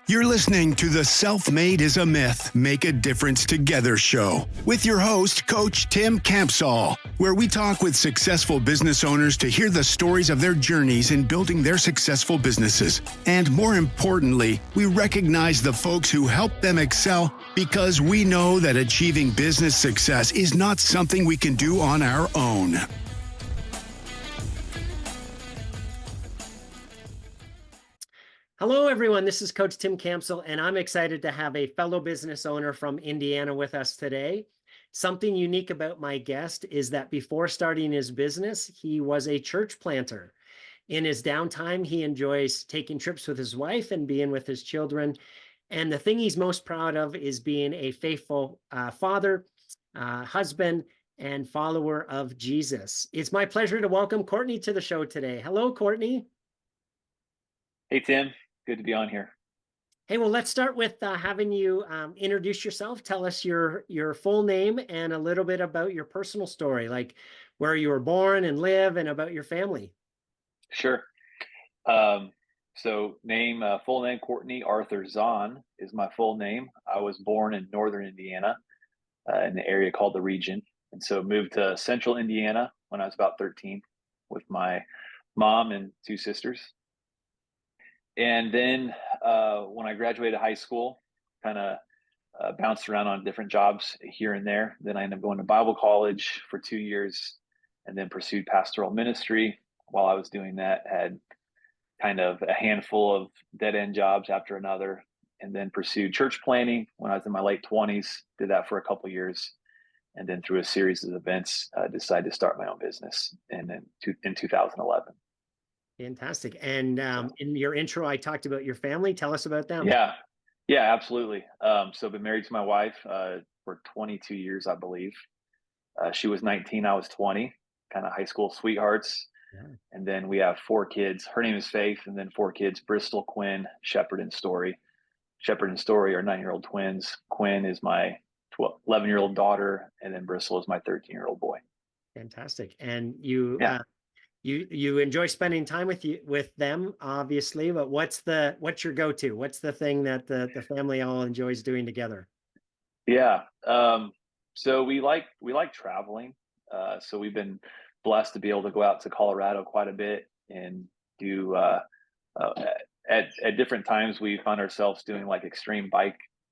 You're listening to the Self-Made is a Myth, Make a Difference Together show with your host, Coach Tim Campsall, where we talk with successful business owners to hear the stories of their journeys in building their successful businesses. And more importantly, we recognize the folks who help them excel because we know that achieving business success is not something we can do on our own. Hello, everyone. This is Coach Tim Campsall, and I'm excited to have a fellow business owner from Indiana with us today. Something unique about my guest is that before starting his business, he was a church planter. In his downtime, he enjoys taking trips with his wife and being with his children. And the thing he's most proud of is being a faithful father, husband, and follower of Jesus. It's my pleasure to welcome Kourtney to the show today. Hello, Kourtney. Hey, Tim. Good to be on here. Hey, well, let's start with having you introduce yourself. Tell us your full name and a little bit about your personal story, like where you were born and live and about your family. Sure. Full name, Kourtney Arthur Zahn is my full name. I was born in northern Indiana in the area called the Region. And so moved to central Indiana when I was about 13 with my mom and two sisters. And then when I graduated high school, kind of bounced around on different jobs here and there. Then I ended up going to Bible college for 2 years and then pursued pastoral ministry. While I was doing that, had kind of a handful of dead-end jobs after another, and then pursued church planting when I was in my late 20s, did that for a couple of years. And then through a series of events, decided to start my own business in 2011. Fantastic. And in your intro, I talked about your family. Tell us about them. Yeah, absolutely. So I've been married to my wife for 22 years, I believe. She was 19, I was 20, kind of high school sweethearts. Yeah. And then we have 4 kids. Her name is Faith, and then 4 kids, Bristol, Quinn, Shepherd, and Story. Shepherd and Story are 9-year-old twins. Quinn is my 11-year-old daughter, and then Bristol is my 13-year-old boy. Fantastic. And you enjoy spending time with them, obviously, but what's your go-to? What's the thing that the family all enjoys doing together? Yeah. So we like traveling. So we've been blessed to be able to go out to Colorado quite a bit and do at different times we find ourselves doing like extreme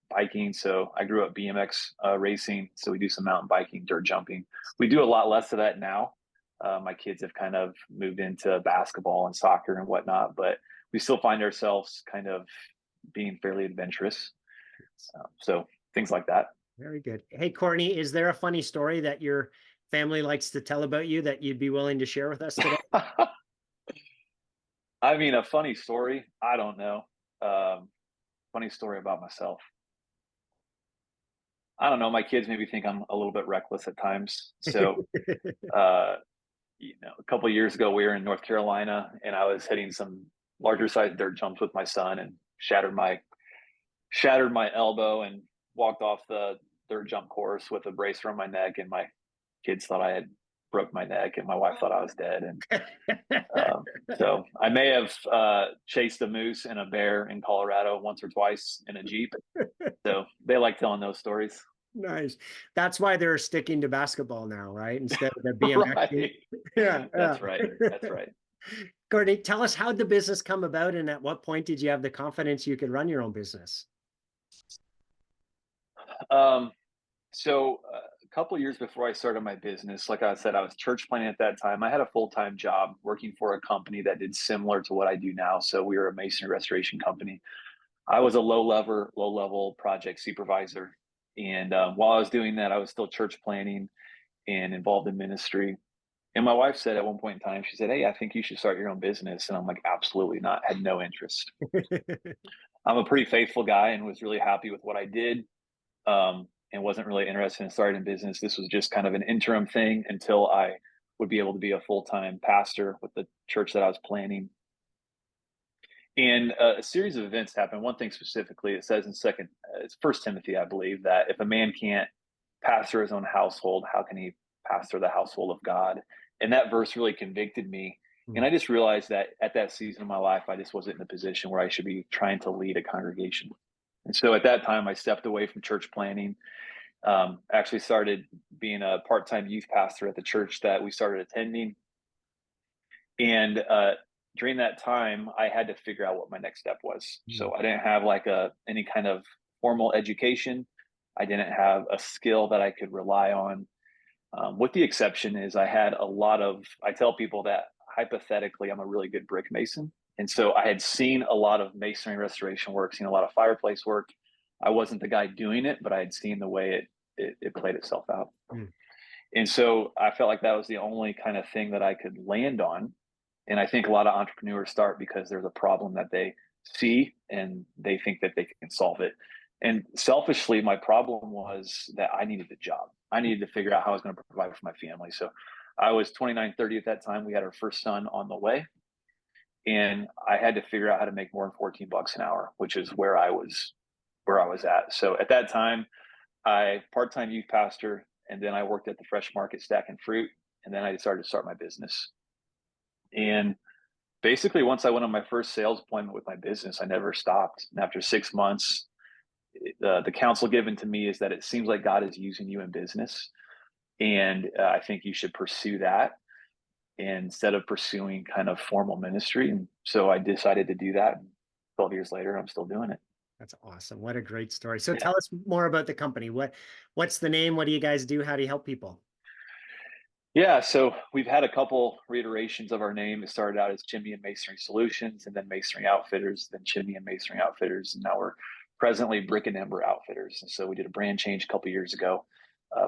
biking. So I grew up BMX racing. So we do some mountain biking, dirt jumping. We do a lot less of that now. My kids have kind of moved into basketball and soccer and whatnot, but we still find ourselves kind of being fairly adventurous. So things like that. Very good. Hey, Kourtney, is there a funny story that your family likes to tell about you that you'd be willing to share with us today? I mean, a funny story? I don't know. Funny story about myself. I don't know. My kids maybe think I'm a little bit reckless at times. So, a couple of years ago, we were in North Carolina, and I was hitting some larger size dirt jumps with my son, and shattered my elbow, and walked off the dirt jump course with a brace around my neck. And my kids thought I had broke my neck, and my wife thought I was dead. And so I may have chased a moose and a bear in Colorado once or twice in a Jeep. So they like telling those stories. Nice. That's why they're sticking to basketball now, right? Instead of the BMX. Right. Yeah, that's right. That's right. Kourtney, tell us, how did the business come about, and at what point did you have the confidence you could run your own business? So a couple of years before I started my business, like I said, I was church planting at that time. I had a full-time job working for a company that did similar to what I do now. So we were a masonry restoration company. I was a low-level project supervisor. And while I was doing that, I was still church planting and involved in ministry. And my wife said at one point in time, she said, "Hey, I think you should start your own business." And I'm like, absolutely not. Had no interest. I'm a pretty faithful guy and was really happy with what I did, and wasn't really interested in starting a business. This was just kind of an interim thing until I would be able to be a full-time pastor with the church that I was planning. And a series of events happened. One thing specifically, it says in it's 1 Timothy, I believe, that if a man can't pastor his own household, how can he pastor the household of God? And that verse really convicted me. And I just realized that at that season of my life, I just wasn't in a position where I should be trying to lead a congregation. And so at that time, I stepped away from church planning, actually started being a part-time youth pastor at the church that we started attending. And during that time, I had to figure out what my next step was. So I didn't have like any kind of formal education. I didn't have a skill that I could rely on. With the exception is I tell people that hypothetically, I'm a really good brick mason. And so I had seen a lot of masonry restoration work, seen a lot of fireplace work. I wasn't the guy doing it, but I had seen the way it played itself out. And so I felt like that was the only kind of thing that I could land on. And I think a lot of entrepreneurs start because there's a problem that they see and they think that they can solve it. And selfishly, my problem was that I needed a job. I needed to figure out how I was going to provide for my family. So I was 29, 30 at that time. We had our first son on the way. And I had to figure out how to make more than $14 an hour, which is where I was at. So at that time, I part-time youth pastor, and then I worked at the fresh market stacking fruit. And then I decided to start my business. And basically, once I went on my first sales appointment with my business, I never stopped. And after 6 months, the counsel given to me is that it seems like God is using you in business. And I think you should pursue that instead of pursuing kind of formal ministry. And so I decided to do that. And 12 years later, I'm still doing it. That's awesome. What a great story. So Yeah. tell us more about the company. What's the name? What do you guys do? How do you help people? Yeah, so we've had a couple reiterations of our name. It started out as Chimney and Masonry Solutions, and then Masonry Outfitters, then Chimney and Masonry Outfitters, and now we're presently Brick and Ember Outfitters. And so we did a brand change a couple years ago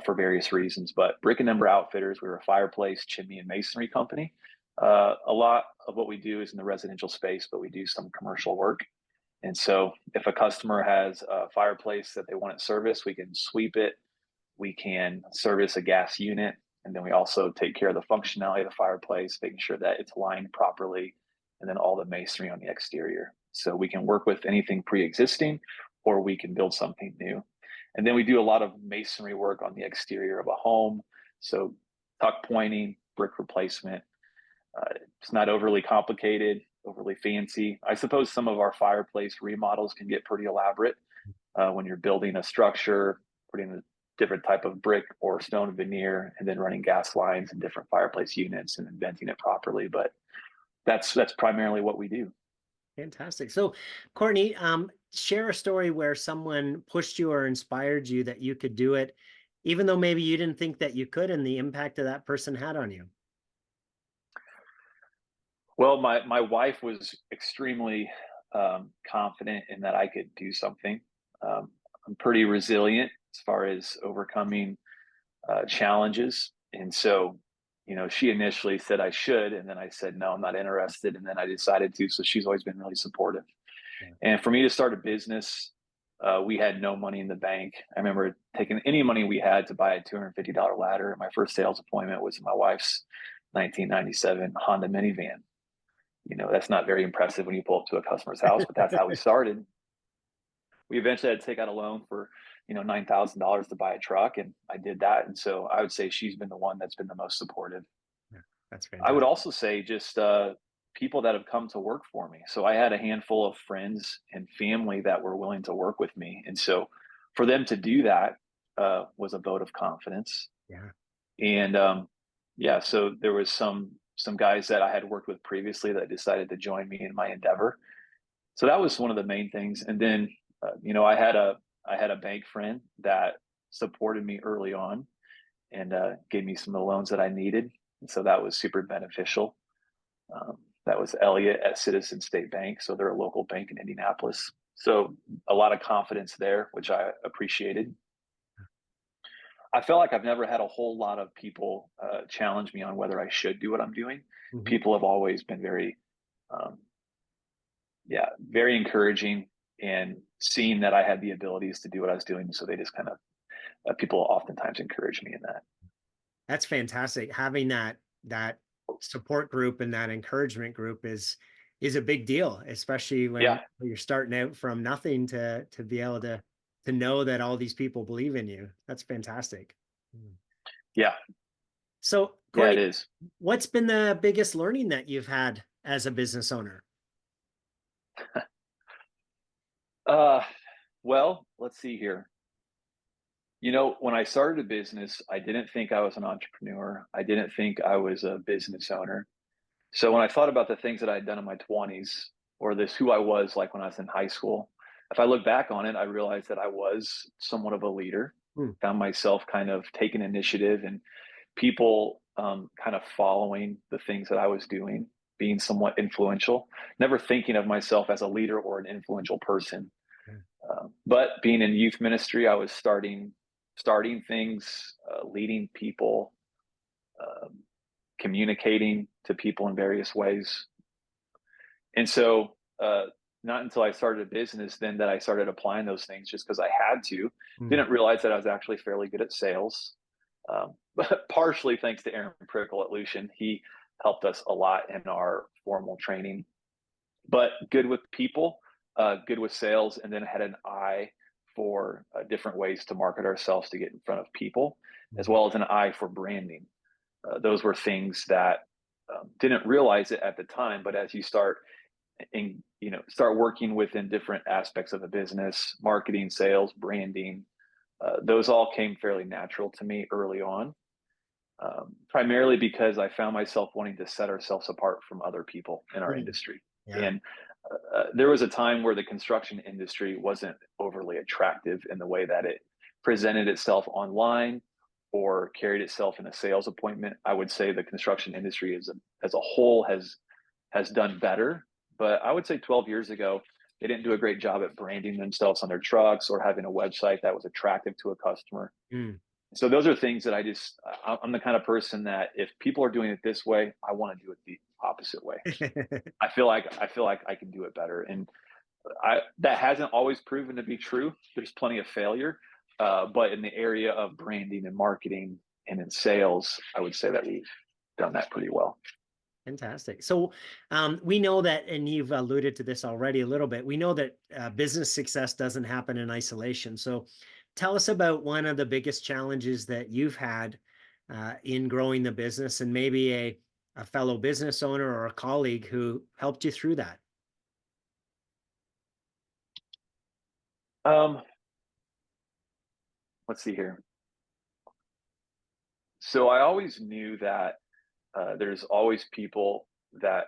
for various reasons. But Brick and Ember Outfitters, we're a fireplace, chimney, and masonry company. A lot of what we do is in the residential space, but we do some commercial work. And so if a customer has a fireplace that they want it serviced, we can sweep it. We can service a gas unit. And then we also take care of the functionality of the fireplace, making sure that it's lined properly, and then all the masonry on the exterior. So we can work with anything pre-existing, or we can build something new. And then we do a lot of masonry work on the exterior of a home. So tuck pointing, brick replacement. It's not overly complicated, overly fancy. I suppose some of our fireplace remodels can get pretty elaborate when you're building a structure, putting a different type of brick or stone veneer, and then running gas lines and different fireplace units and venting it properly. But that's primarily what we do. Fantastic. So, Kourtney, share a story where someone pushed you or inspired you that you could do it, even though maybe you didn't think that you could, and the impact that that person had on you. Well, my wife was extremely confident in that I could do something. I'm pretty resilient as far as overcoming challenges. And so, she initially said I should, and then I said, no, I'm not interested. And then I decided to. So she's always been really supportive. Yeah. And for me to start a business, we had no money in the bank. I remember taking any money we had to buy a $250 ladder. My first sales appointment was my wife's 1997 Honda minivan. That's not very impressive when you pull up to a customer's house, but that's how we started. We eventually had to take out a loan for, $9,000 to buy a truck, and I did that. And so I would say she's been the one that's been the most supportive. Yeah, that's fantastic. I would also say just people that have come to work for me. So I had a handful of friends and family that were willing to work with me. And so for them to do that was a vote of confidence. Yeah. And so there was some guys that I had worked with previously that decided to join me in my endeavor. So that was one of the main things. And then, I had a bank friend that supported me early on and gave me some of the loans that I needed. And so that was super beneficial. That was Elliott at Citizen State Bank. So they're a local bank in Indianapolis. So a lot of confidence there, which I appreciated. I felt like I've never had a whole lot of people challenge me on whether I should do what I'm doing. Mm-hmm. People have always been very, very encouraging and seeing that I had the abilities to do what I was doing. So they just kind of, people oftentimes encourage me in that. That's fantastic. Having that support group and that encouragement group is a big deal, especially when you're starting out from nothing to be able to know that all these people believe in you. That's fantastic. Yeah. So Yeah, it Great. is. What's been the biggest learning that you've had as a business owner? Uh, well, let's see here. When I started a business, I didn't think I was an entrepreneur. I didn't think I was a business owner. So when I thought about the things that I'd done in my 20s, or this who I was like when I was in high school, if I look back on it, I realized that I was somewhat of a leader. Hmm. Found myself kind of taking initiative and people kind of following the things that I was doing, being somewhat influential, never thinking of myself as a leader or an influential person. Yeah. But being in youth ministry, I was starting things, leading people, um, communicating to people in various ways. And so, not until I started a business then that I started applying those things just because I had to. Hmm. Didn't realize that I was actually fairly good at sales, but partially thanks to Aaron Prickle at Lucian. He helped us a lot in our formal training, but good with people, good with sales, and then had an eye for different ways to market ourselves to get in front of people, as Hmm. well as an eye for branding. Those were things that didn't realize it at the time, but as you start working within different aspects of a business, marketing, sales, branding, those all came fairly natural to me early on, primarily because I found myself wanting to set ourselves apart from other people in our Hmm. industry. Yeah. And there was a time where the construction industry wasn't overly attractive in the way that it presented itself online or carried itself in a sales appointment. I would say the construction industry as a whole has done better, but I would say 12 years ago they didn't do a great job at branding themselves on their trucks or having a website that was attractive to a customer. Hmm. So those are things that I'm the kind of person that if people are doing it this way, I want to do it the opposite way. I feel like I can do it better, and that hasn't always proven to be true. There's plenty of failure, but in the area of branding and marketing and in sales, I would say that we've done that pretty well. Fantastic. So we know that, and you've alluded to this already a little bit, we know that business success doesn't happen in isolation. So tell us about one of the biggest challenges that you've had in growing the business, and maybe a fellow business owner or a colleague who helped you through that. Um, let's see here. So I always knew that there's always people that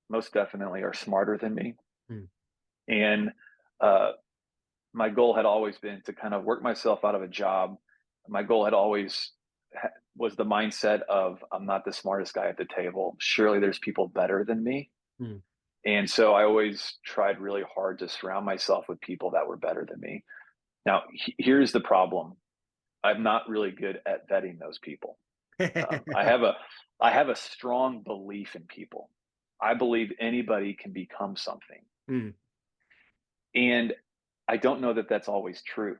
most definitely are smarter than me, Hmm. and uh, my goal had always been to kind of work myself out of a job. My goal had always was the mindset of I'm not the smartest guy at the table. Surely there's people better than me. Hmm. And so I always tried really hard to surround myself with people that were better than me. Now, here's the problem. I'm not really good at vetting those people. I have a strong belief in people. I believe anybody can become something. Hmm. And I don't know that that's always true.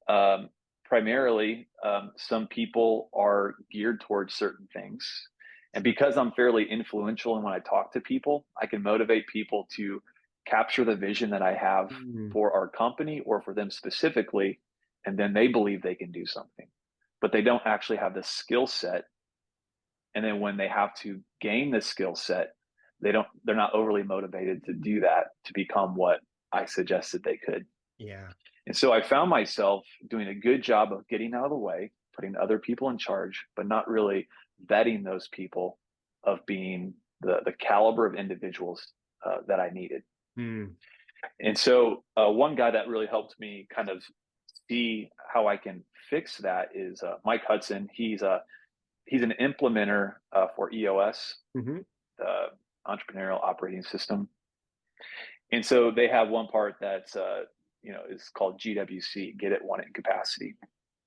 Um, primarily, some people are geared towards certain things. And because I'm fairly influential and when I talk to people, I can motivate people to capture the vision that I have Hmm. for our company or for them specifically. And then they believe they can do something, but they don't actually have the skill set. And then when they have to gain the skill set, they're not overly motivated to do that to become what I suggested they could. Yeah. And so I found myself doing a good job of getting out of the way, putting other people in charge, but not really vetting those people of being the caliber of individuals that I needed. Hmm. And so one guy that really helped me kind of see how I can fix that is Mike Hudson. He's an implementer for EOS, Hmm. the entrepreneurial operating system. And so they have one part that's is called GWC, get it, want it, and capacity.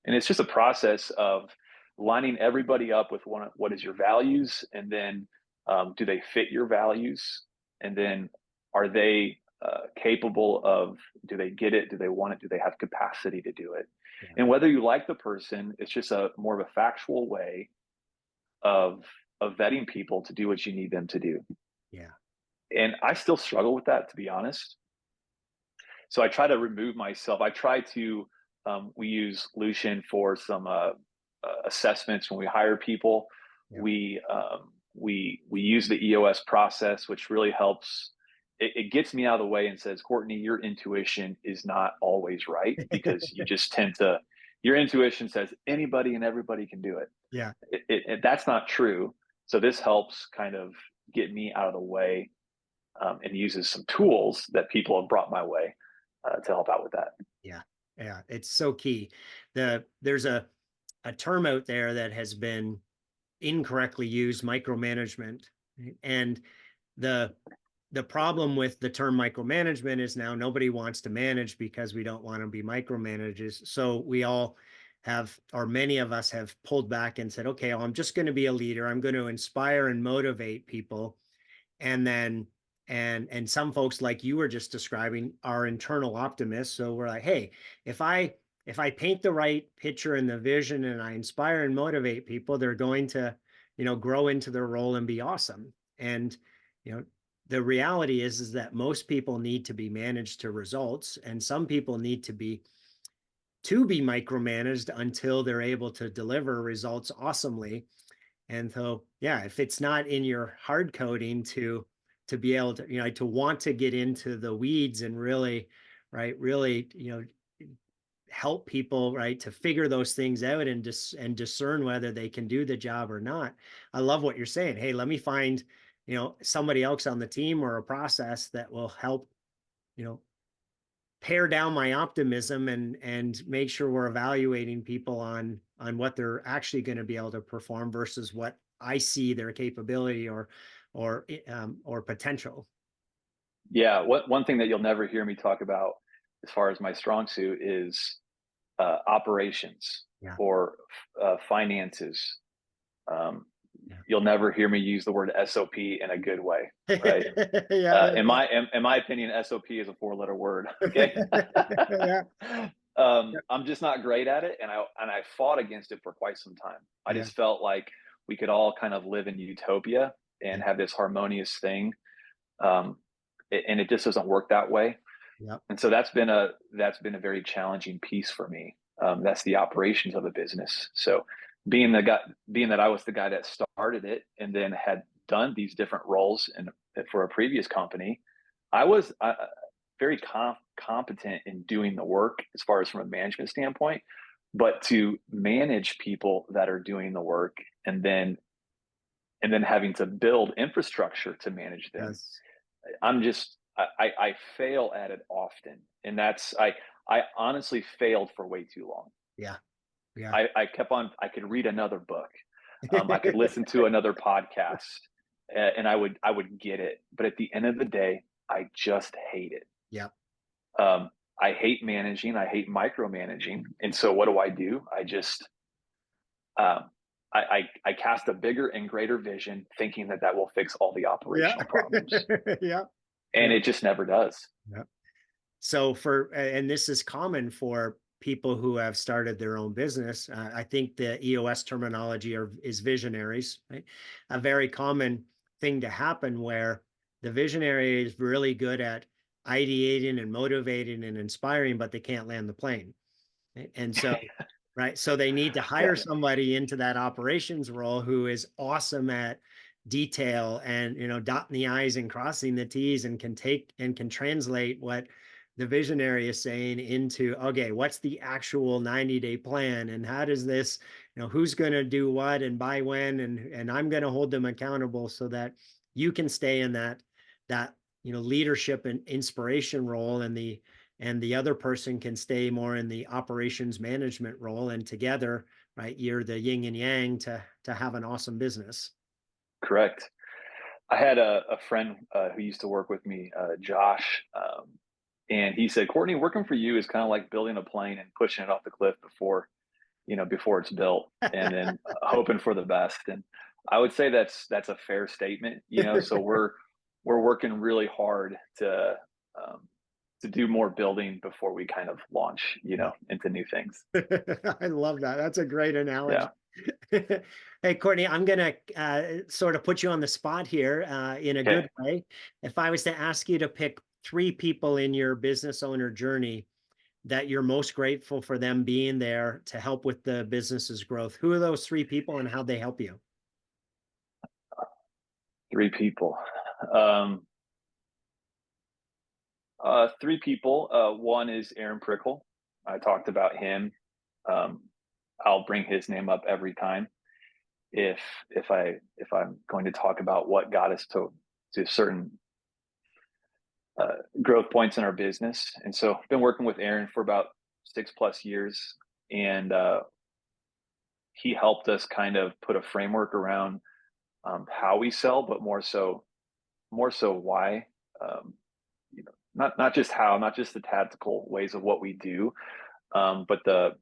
And it's just a process of lining everybody up with what is your values, and then do they fit your values, and then are they capable of, do they get it, do they want it, do they have capacity to do it? Yeah. And whether you like the person, it's just a more of a factual way of vetting people to do what you need them to do. Yeah. And I still struggle with that, to be honest. So I try to remove myself. I try to, we use Lucian for some assessments when we hire people. Yeah. We use the EOS process, which really helps. It gets me out of the way and says, Kourtney, your intuition is not always right, because you just tend to, your intuition says anybody and everybody can do it. Yeah. That's not true. So this helps kind of get me out of the way, and uses some tools that people have brought my way to help out with that. Yeah. Yeah. It's so key. There's a term out there that has been incorrectly used, micromanagement. And the problem with the term micromanagement is now nobody wants to manage because we don't want to be micromanagers. So we all have, or many of us have pulled back and said, okay, well, I'm just going to be a leader. I'm going to inspire and motivate people. And then, and some folks, like you were just describing, are internal optimists. So we're like, hey, if I paint the right picture and the vision and I inspire and motivate people, they're going to, grow into their role and be awesome. And, the reality is that most people need to be managed to results, and some people need to be micromanaged until they're able to deliver results awesomely. And so, yeah, if it's not in your hard coding to be able to, to want to get into the weeds and really, help people, to figure those things out and discern whether they can do the job or not. I love what you're saying. Hey, let me find, somebody else on the team or a process that will help, pare down my optimism and make sure we're evaluating people on what they're actually going to be able to perform versus what I see their capability or potential. Yeah, one thing that you'll never hear me talk about as far as my strong suit is operations, Yeah. or finances. Yeah. You'll never hear me use the word SOP in a good way, right? Yeah. In my opinion, SOP is a 4-letter word. Okay. Yeah. I'm just not great at it, and I fought against it for quite some time. I Yeah. just felt like we could all kind of live in utopia and have this harmonious thing, and it just doesn't work that way. Yep. And so that's been a very challenging piece for me. That's the operations of a business. So being that I was the guy that started it and then had done these different roles for a previous company, I was very competent in doing the work as far as from a management standpoint. But to manage people that are doing the work and then having to build infrastructure to manage them, Yes. I fail at it often, and I honestly failed for way too long. Yeah. Yeah. I could read another book, I could listen to another podcast, and I would get it, but at the end of the day, I just hate it. Yeah. I hate managing. I hate micromanaging, and so what do? I just I cast a bigger and greater vision, thinking that will fix all the operational problems, Yeah. and it just never does. Yeah. So and this is common for people who have started their own business. I think the EOS terminology is visionaries, right? A very common thing to happen where the visionary is really good at ideating and motivating and inspiring, but they can't land the plane. And so, so they need to hire somebody into that operations role who is awesome at detail and, dotting the I's and crossing the T's and can translate what the visionary is saying into, okay, what's the actual 90-day plan? And how does this, who's going to do what and by when, and I'm going to hold them accountable so that you can stay in that, leadership and inspiration role, and the other person can stay more in the operations management role, and together, you're the yin and yang to have an awesome business. Correct. I had a friend who used to work with me, Josh, and he said, Kourtney, working for you is kind of like building a plane and pushing it off the cliff before it's built, and then hoping for the best. And I would say that's a fair statement. So we're working really hard to do more building before we kind of launch, into new things. I love that. That's a great analogy. Yeah. Hey, Kourtney, I'm going to sort of put you on the spot here in a good way. If I was to ask you to pick 3 people in your business owner journey that you're most grateful for them being there to help with the business's growth? Who are those three people and how they help you? Three people. Um, Three people. One is Aaron Prickle. I talked about him. Um, I'll bring his name up every time if I'm going to talk about what got us to certain growth points in our business. And so I've been working with Aaron for about 6+ years, and he helped us kind of put a framework around how we sell, but more so why. Um, not just how, not just the tactical ways of what we do, but the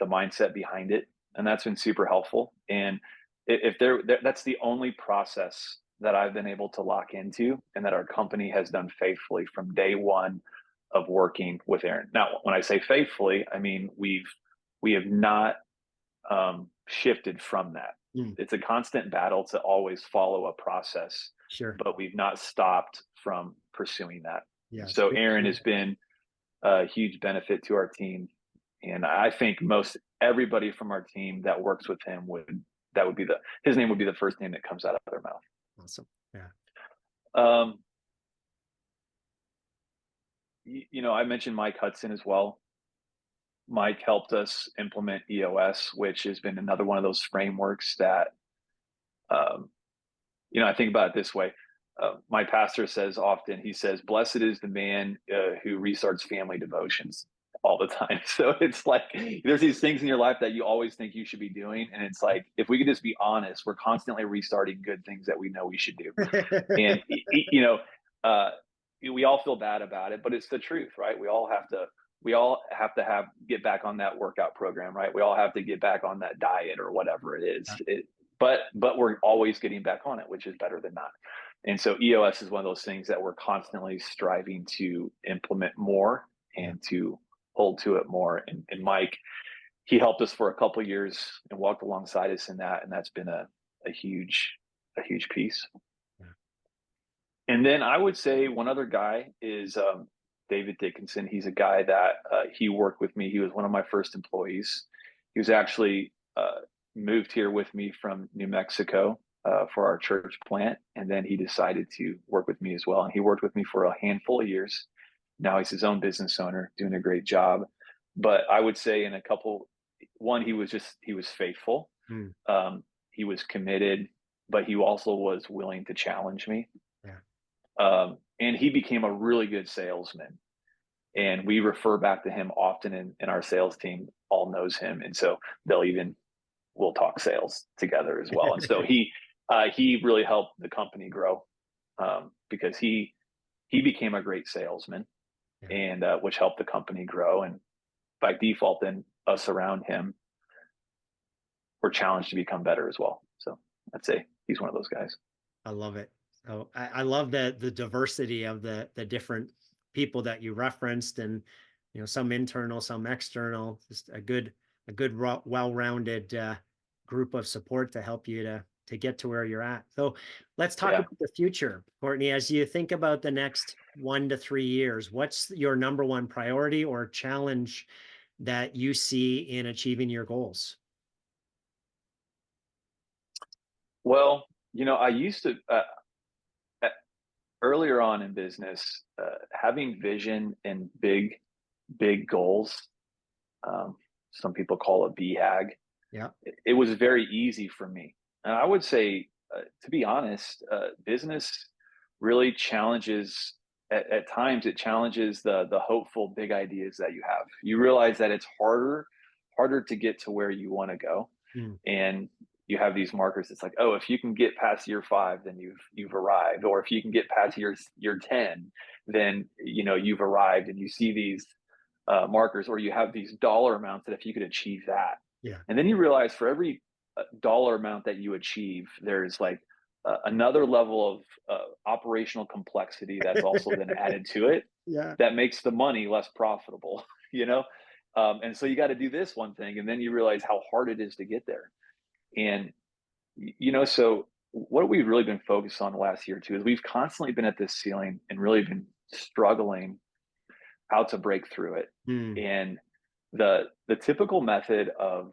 mindset behind it, and that's been super helpful. And if that's the only process that I've been able to lock into, and that our company has done faithfully from day one of working with Aaron. Now, when I say faithfully, I mean we have not shifted from that. Mm, It's a constant battle to always follow a process, sure. but we've not stopped from pursuing that. Yeah. It's So good to Aaron hear. has been a huge benefit to our team, and I think most everybody from our team that works with him would be his name would be the first name that comes out of their mouth. Awesome. Yeah. Um, I mentioned Mike Hudson as well. Mike helped us implement EOS, which has been another one of those frameworks that, um, I think about it this way. My pastor says often, he says, "Blessed is the man who restarts family devotions all the time." So it's like there's these things in your life that you always think you should be doing. And it's like, if we could just be honest, we're constantly restarting good things that we know we should do. And, uh, we all feel bad about it, but it's the truth, right? We all have to get back on that workout program, right? We all have to get back on that diet or whatever it is. But we're always getting back on it, which is better than not. And so EOS is one of those things that we're constantly striving to implement more Yeah. and to hold to it more. And Mike, he helped us for a couple of years and walked alongside us in that, and that's been a huge piece. Yeah. And then I would say one other guy is David Dickinson. He's a guy that he worked with me. He was one of my first employees. He was actually moved here with me from New Mexico for our church plant, and then he decided to work with me as well. And he worked with me for a handful of years. Now he's his own business owner, doing a great job. But I would say he was faithful. Mm, He was committed, but he also was willing to challenge me. yeah. And he became a really good salesman. And we refer back to him often, in our sales team all knows him. And so we'll talk sales together as well. And so he really helped the company grow because he became a great salesman, Yeah. and which helped the company grow. And by default, then us around him were challenged to become better as well. So I'd say he's one of those guys. I love it. So I love the diversity of the different people that you referenced, and some internal, some external, just a good well-rounded group of support to help you to get to where you're at. So let's talk Yeah. about the future, Kourtney. As you think about the next 1 to 3 years, what's your number one priority or challenge that you see in achieving your goals? Well, I used to earlier on in business, having vision and big goals. Um, some people call it BHAG. Yeah. It was very easy for me, and I would say, to be honest, business really challenges. At times, it challenges the hopeful big ideas that you have. You realize that it's harder to get to where you want to go, Mm, and you have these markers. It's like, oh, if you can get past year 5, then you've arrived, or if you can get past year 10, then you've arrived. And you see these markers, or you have these dollar amounts that if you could achieve that, yeah. and then you realize for every dollar amount that you achieve, there's like another level of operational complexity that's also then added to it, Yeah. that makes the money less profitable. And so you got to do this one thing, and then you realize how hard it is to get there. And so what we've really been focused on the last year or two is we've constantly been at this ceiling and really been struggling how to break through it. Mm. And the typical method of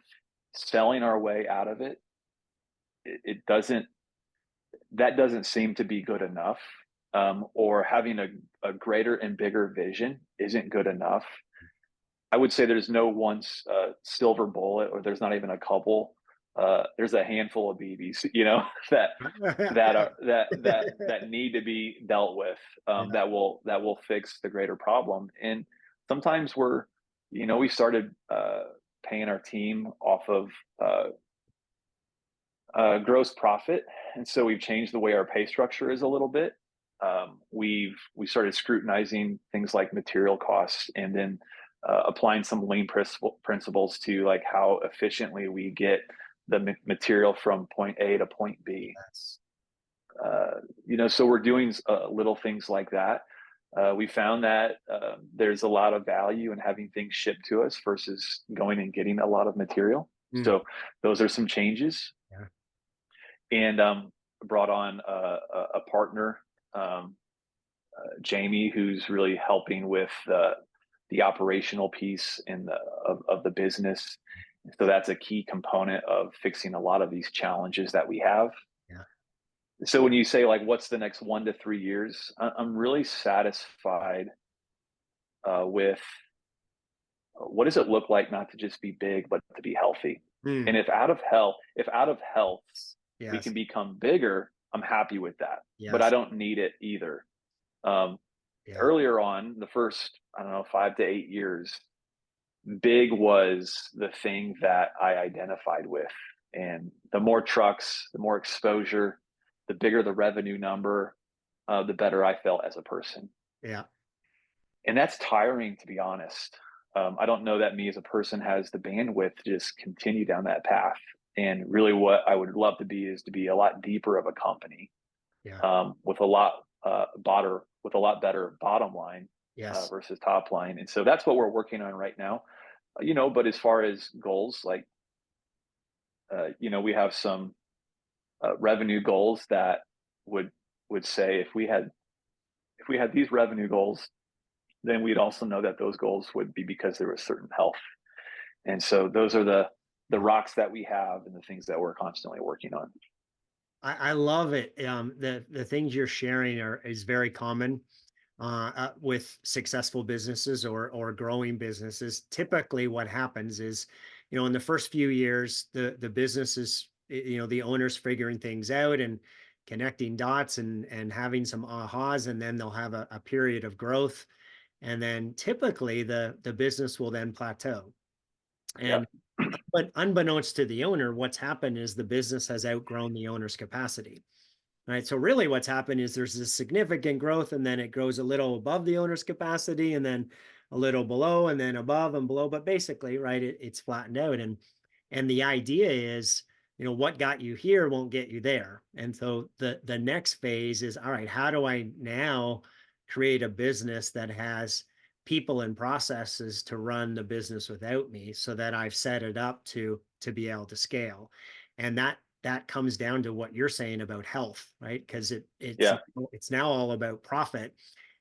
selling our way out of it, it doesn't that doesn't seem to be good enough. Or having a greater and bigger vision isn't good enough. I would say there's no one silver bullet, or there's not even a couple. There's a handful of BBs, that that need to be dealt with, Yeah. that will fix the greater problem. And sometimes we started paying our team off of gross profit, and so we've changed the way our pay structure is a little bit. We started scrutinizing things like material costs, and then applying some lean principles to like how efficiently we get the material from point A to point B. Yes. So we're doing little things like that. We found that there's a lot of value in having things shipped to us versus going and getting a lot of material. Mm. So those are some changes. Yeah. And brought on a partner, Jamie, who's really helping with the operational piece of the business. So that's a key component of fixing a lot of these challenges that we have. Yeah. So when you say like, what's the next 1 to 3 years, I'm really satisfied with what does it look like not to just be big, but to be healthy. Mm. And if out of health, we Yes. can become bigger, I'm happy with that. But I Yes. don't need it either. Um, Yeah. Earlier on, the first, I don't know, 5 to 8 years, big was the thing that I identified with. And the more trucks, the more exposure, the bigger the revenue number, the better I felt as a person. Yeah. And that's tiring, to be honest. I don't know that me as a person has the bandwidth to just continue down that path. And really, what I would love to be is to be a lot deeper of a company, Yeah. with a lot better bottom line Yes. versus top line. And so that's what we're working on right now. But as far as goals, like we have some revenue goals that would say if we had these revenue goals, then we'd also know that those goals would be because there was certain health. And so those are the rocks that we have and the things that we're constantly working on. I love it. The things you're sharing is very common with successful businesses or growing businesses. Typically, what happens is, in the first few years, the business is, the owner's figuring things out and connecting dots and having some ahas, and then they'll have a period of growth, and then typically the business will then plateau. Yeah. And but unbeknownst to the owner, what's happened is the business has outgrown the owner's capacity. Right. So really what's happened is there's this significant growth, and then it grows a little above the owner's capacity, and then a little below, and then above and below. But basically, right, it's flattened out. And the idea is, what got you here won't get you there. And so the next phase is, all right, how do I now create a business that has people and processes to run the business without me, so that I've set it up to be able to scale. And that comes down to what you're saying about health, right? Because Yeah. it's now all about profit,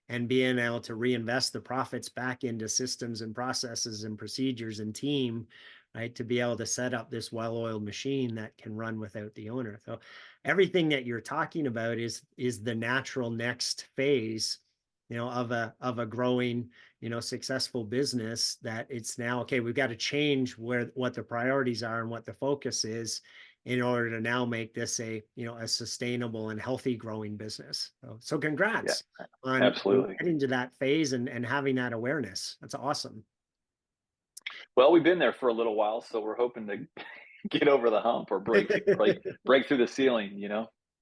and being able to reinvest the profits back into systems and processes and procedures and team, right? To be able to set up this well-oiled machine that can run without the owner. So everything that you're talking about is the natural next phase, of a growing, successful business, that it's now, okay, we've got to change what the priorities are and what the focus is, in order to now make this a sustainable and healthy growing business. So Yeah. congrats on Absolutely. getting to that phase and having that awareness. That's awesome. Well, we've been there for a little while, so we're hoping to get over the hump or break through the ceiling.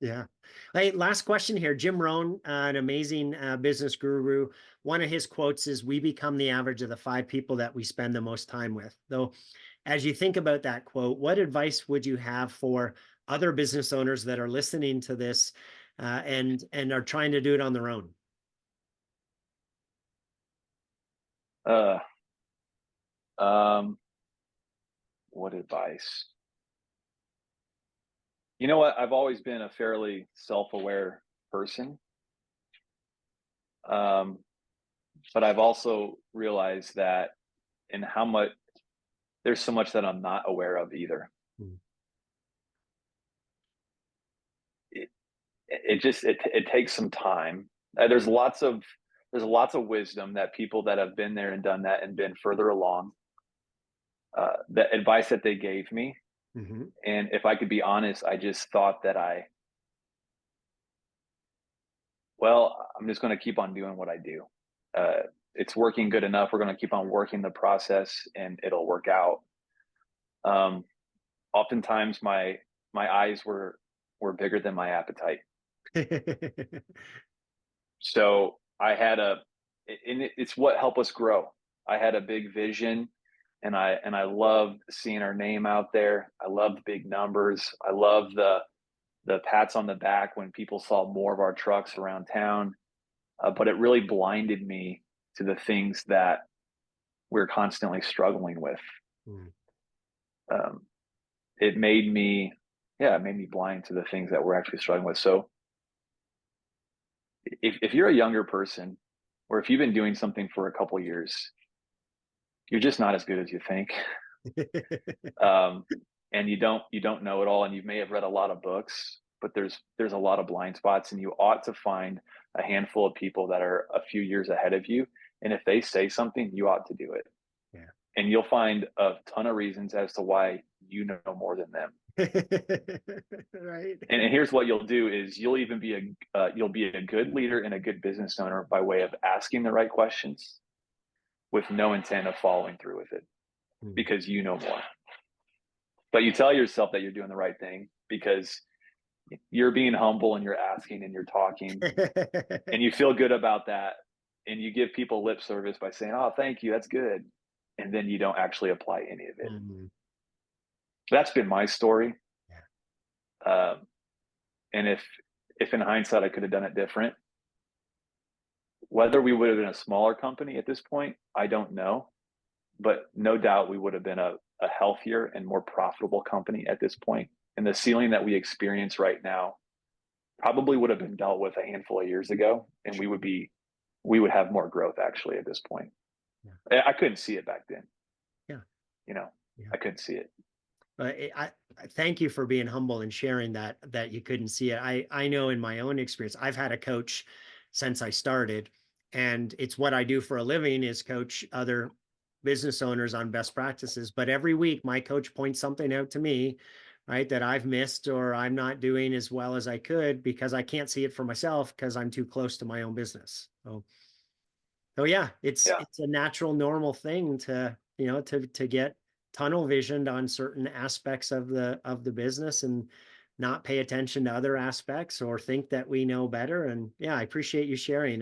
Yeah. Hey, last question here. Jim Rohn, an amazing business guru. One of his quotes is, "We become the average of the 5 people that we spend the most time with." Though, as you think about that quote, what advice would you have for other business owners that are listening to this and are trying to do it on their own? Uh, um, what advice? You know what? I've always been a fairly self-aware person. Um, But I've also realized that and how much there's so much that I'm not aware of either. Mm. It takes some time. There's lots of wisdom that people that have been there and done that and been further along. The advice that they gave me, Mm-hmm. and if I could be honest, I just thought that I'm just going to keep on doing what I do. It's working good enough. We're going to keep on working the process, and it'll work out. Oftentimes, my eyes were bigger than my appetite. So I had it's what helped us grow. I had a big vision, and I loved seeing our name out there. I loved big numbers. I loved the pats on the back when people saw more of our trucks around town. But it really blinded me to the things that we're constantly struggling with. Mm. It made me blind to the things that we're actually struggling with. So if you're a younger person, or if you've been doing something for a couple of years, you're just not as good as you think. And you don't know it all, and you may have read a lot of books, but there's a lot of blind spots, and you ought to find a handful of people that are a few years ahead of you. And if they say something, you ought to do it. Yeah. And you'll find a ton of reasons as to why you know more than them. Right. And here's what you'll do is you'll be a good leader and a good business owner by way of asking the right questions with no intent of following through with it, because you know more. But you tell yourself that you're doing the right thing because you're being humble and you're asking and you're talking and you feel good about that. And you give people lip service by saying, "Oh, thank you. That's good." And then you don't actually apply any of it. Mm-hmm. That's been my story. Yeah. And if in hindsight I could have done it different, whether we would have been a smaller company at this point, I don't know. But no doubt we would have been a healthier and more profitable company at this point. And the ceiling that we experience right now probably would have been dealt with a handful of years ago, and we would have more growth actually at this point. Yeah. I couldn't see it back then. Yeah. Yeah. I couldn't see it. I thank you for being humble and sharing that you couldn't see it. I know in my own experience, I've had a coach since I started, and it's what I do for a living is coach other business owners on best practices. But every week my coach points something out to me, right, that I've missed or I'm not doing as well as I could because I can't see it for myself because I'm too close to my own business. So yeah, it's a natural, normal thing to get tunnel visioned on certain aspects of the business and not pay attention to other aspects or think that we know better. And yeah, I appreciate you sharing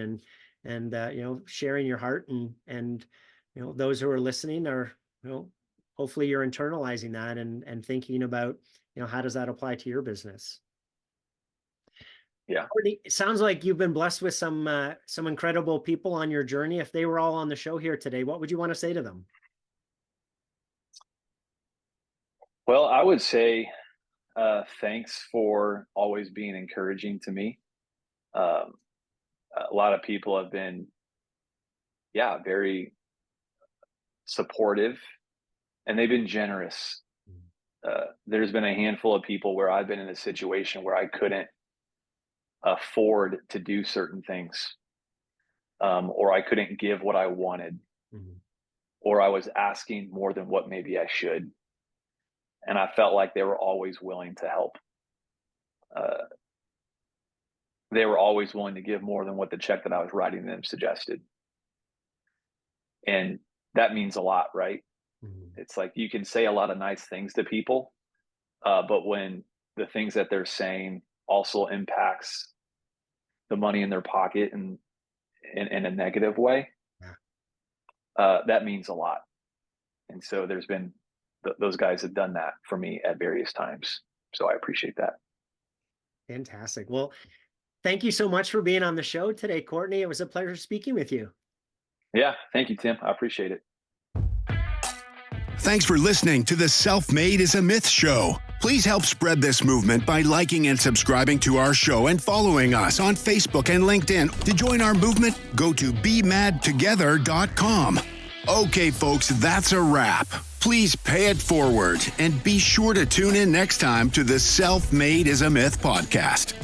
and sharing your heart and those who are listening are, hopefully you're internalizing that and thinking about, how does that apply to your business? Yeah. Kourtney, it sounds like you've been blessed with some incredible people on your journey. If they were all on the show here today, what would you want to say to them? Well, I would say thanks for always being encouraging to me. A lot of people have been, very supportive, and they've been generous. There's been a handful of people where I've been in a situation where I couldn't afford to do certain things, or I couldn't give what I wanted, or I was asking more than what maybe I should. And I felt like they were always willing to help. They were always willing to give more than what the check that I was writing them suggested. And that means a lot, right? It's like you can say a lot of nice things to people, but when the things that they're saying also impacts the money in their pocket and in a negative way, that means a lot. And so there's been those guys have done that for me at various times. So I appreciate that. Fantastic. Well, thank you so much for being on the show today, Kourtney. It was a pleasure speaking with you. Yeah. Thank you, Tim. I appreciate it. Thanks for listening to the Self-Made is a Myth show. Please help spread this movement by liking and subscribing to our show and following us on Facebook and LinkedIn. To join our movement, go to bemadtogether.com. Okay, folks, that's a wrap. Please pay it forward and be sure to tune in next time to the Self-Made is a Myth podcast.